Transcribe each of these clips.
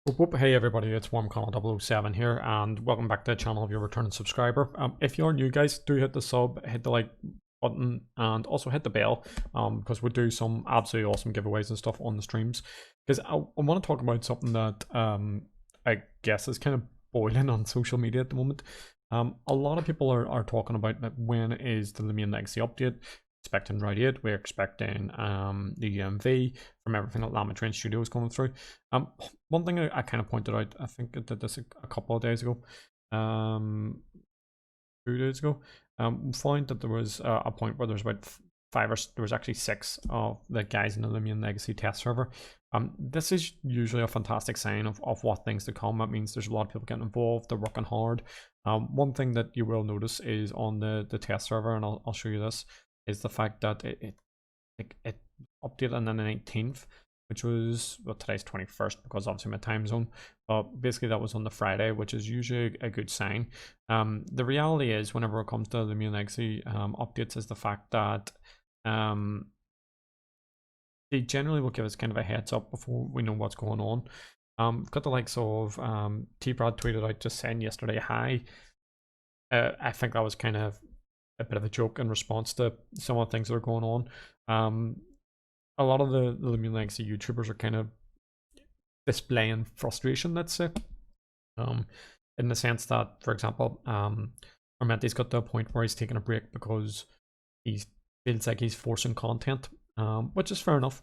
Hey everybody, it's WarmConnell007 here, and welcome back to the channel if you're a returning subscriber. If you're new, guys, do hit the sub, hit the like button, and also hit the bell, because we do some absolutely awesome giveaways and stuff on the streams. Because I want to talk about something that I guess is kind of boiling on social media at the moment. A lot of people are talking about when is the Lumian Legacy update. Expecting Ride 8, we're expecting the UMV from everything that Llama Train Studio is going through. One thing I kind of pointed out, I think I did this a couple of days ago, 2 days ago, we found that there was a point where there's about there was actually 6 of the guys in the Lumian Legacy test server. This is usually a fantastic sign of what things to come. That means there's a lot of people getting involved, they're working hard. One thing that you will notice is on the test server, and I'll show you this, is the fact that it updated on the 19th, which was, well, today's 21st because obviously my time zone, but basically that was on the Friday, which is usually a good sign. The reality is, whenever it comes to Lumian Legacy updates, is the fact that they generally will give us kind of a heads up before we know what's going on. We've got the likes of T-Brad tweeted out just saying yesterday hi. I think that was kind of a bit of a joke in response to some of the things that are going on. A lot of the Lumian Legacy YouTubers are kind of displaying frustration, let's say, in the sense that, for example, Armente's got to a point where he's taking a break because he feels like he's forcing content, which is fair enough,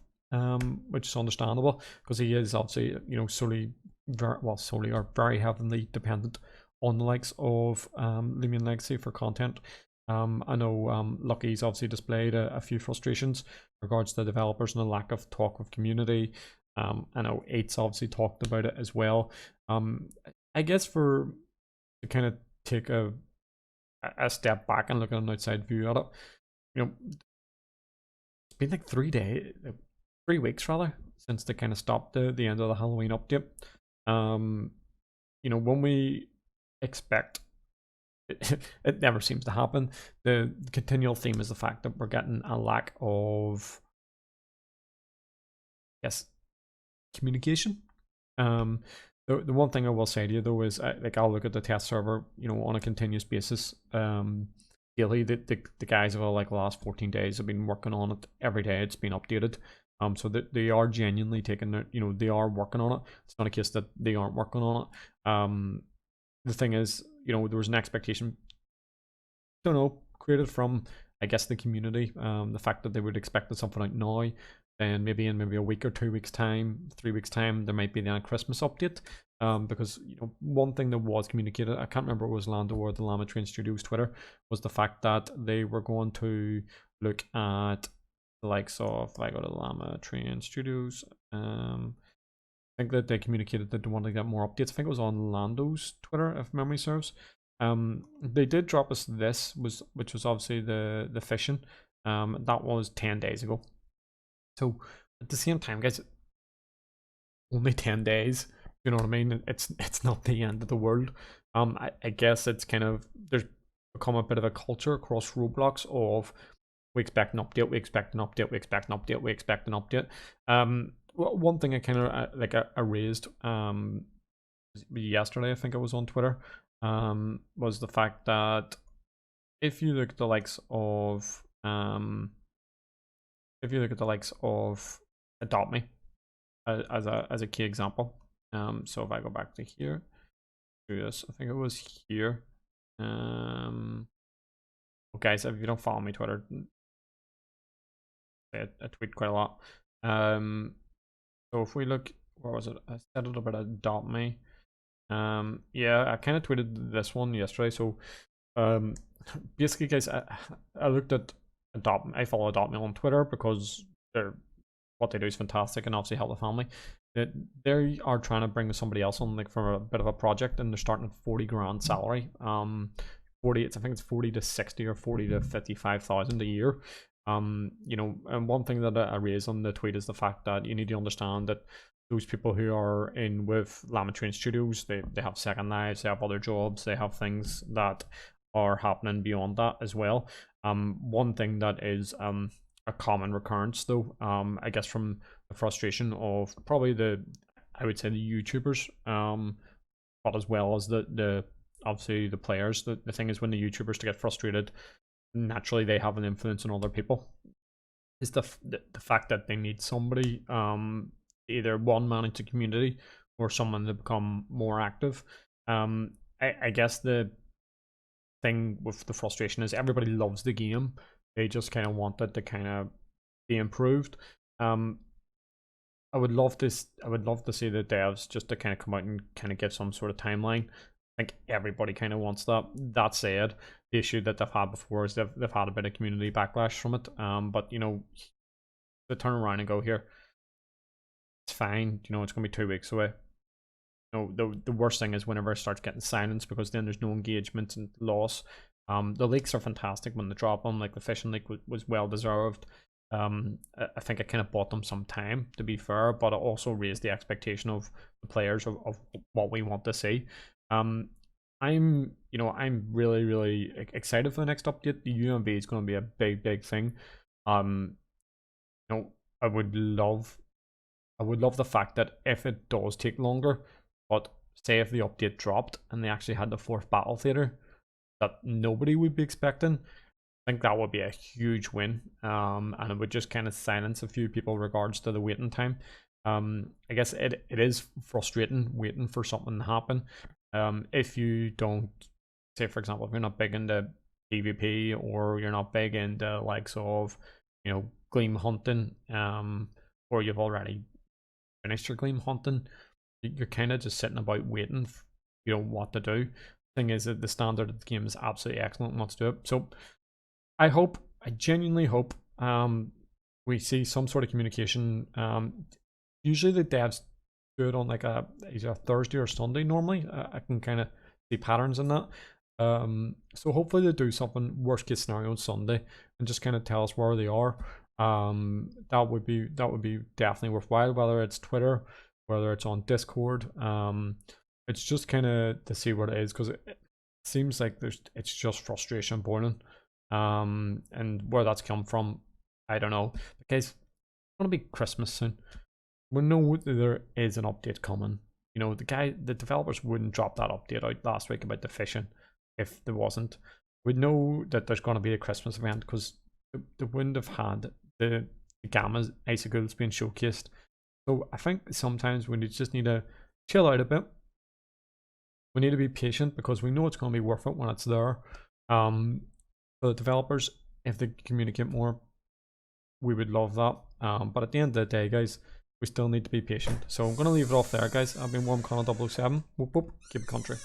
which is understandable, because he is obviously, solely or very heavily dependent on the likes of Lumian Legacy for content. I know Lucky's obviously displayed a few frustrations in regards to the developers and the lack of talk with community. I know 8's obviously talked about it as well. I guess to kind of take a step back and look at an outside view at it, it's been like 3 weeks rather, since they kind of stopped the end of the Halloween update. When we expect it never seems to happen. The continual theme is the fact that we're getting a lack of, communication. The one thing I will say to you though is, I'll look at the test server, on a continuous basis. Daily, the guys of the last 14 days have been working on it every day. It's been updated. So that they are genuinely taking their, they are working on it. It's not a case that they aren't working on it. The thing is, there was an expectation, created from, I guess, the community. The fact that they would expect something out now, then maybe in a week or 2 weeks time, 3 weeks time, there might be the Christmas update. Because one thing that was communicated, I can't remember if it was Lando or the Llama Train Studios Twitter, was the fact that they were going to look at the likes of, if I go to Llama Train Studios, I think that they communicated that they wanted to get more updates. I think it was on Lando's Twitter, if memory serves. They did drop us this, which was obviously the fishing. That was 10 days ago. So at the same time, guys, only 10 days. You know what I mean? It's not the end of the world. I guess it's kind of, there's become a bit of a culture across Roblox of, we expect an update, we expect an update, we expect an update, we expect an update. One thing I kind of I raised yesterday, I think it was on Twitter, was the fact that if you look at the likes of Adopt Me as a key example. So if I go back to here, do this, I think it was here. Okay, so if you don't follow me Twitter, I tweet quite a lot. So if we look, where was it? I said it about Adopt Me. Yeah, I kind of tweeted this one yesterday. So basically, guys, I looked at Adopt Me. I follow Adopt Me on Twitter because what they do is fantastic and obviously help the family. They are trying to bring somebody else on, like, from a bit of a project, and they're starting at 40 grand salary. 40, I think it's 40 to 60 or 40 to 55,000 a year. And one thing that I raised on the tweet is the fact that you need to understand that those people who are in with Llama Train Studios, they have second lives, they have other jobs, they have things that are happening beyond that as well. One thing that is a common recurrence though, I guess, from the frustration of probably I would say the YouTubers, but as well as the obviously the players. The thing is, when the YouTubers to get frustrated, naturally they have an influence on other people. Is the fact that they need somebody, either one, manage the community, or someone to become more active. I guess the thing with the frustration is everybody loves the game. They just kind of want it to kind of be improved. I would love this. I would love to see the devs just to kind of come out and kind of give some sort of timeline. I think everybody kind of wants that. That said, the issue that they've had before is they've had a bit of community backlash from it. But you know, to turn around and go, here, it's fine. You know, it's gonna be 2 weeks away. You know, the worst thing is whenever it starts getting silence, because then there's no engagement and loss. The leaks are fantastic when they drop them. Like the fishing leak was well deserved. I think it kind of bought them some time, to be fair, but it also raised the expectation of the players of what we want to see. I'm really excited for the next update. The UMV is going to be a big thing. You know, I would love the fact that if it does take longer, but say if the update dropped and they actually had the 4th battle theater that nobody would be expecting, I think that would be a huge win, and it would just kind of silence a few people regards to the waiting time. I guess it is frustrating waiting for something to happen. If you don't, say for example, if you're not big into PvP, or you're not big into likes of, you know, gleam hunting, or you've already finished your gleam hunting, you're kind of just sitting about waiting, you know, what to do. Thing is that the standard of the game is absolutely excellent and wants to do it. So I genuinely hope we see some sort of communication. Usually the devs do it on like either a Thursday or Sunday normally. I can kind of see patterns in that. So hopefully they do something worst case scenario on Sunday and just kind of tell us where they are. That would be definitely worthwhile, whether it's Twitter, whether it's on Discord. It's just kind of to see what it is, because it seems like it's just frustration boiling. And where that's come from, I don't know. Because it's gonna be Christmas soon. We know there is an update coming. You know, the developers wouldn't drop that update out last week about the fishing if there wasn't. We'd know that there's gonna be a Christmas event, because they wouldn't have had the gamma icicles being showcased. So I think sometimes we just need to chill out a bit. We need to be patient, because we know it's going to be worth it when it's there. For the developers, if they communicate more, we would love that. But at the end of the day, guys, we still need to be patient. So I'm going to leave it off there, guys. I've been Warm Connor 007. Whoop whoop, keep it country.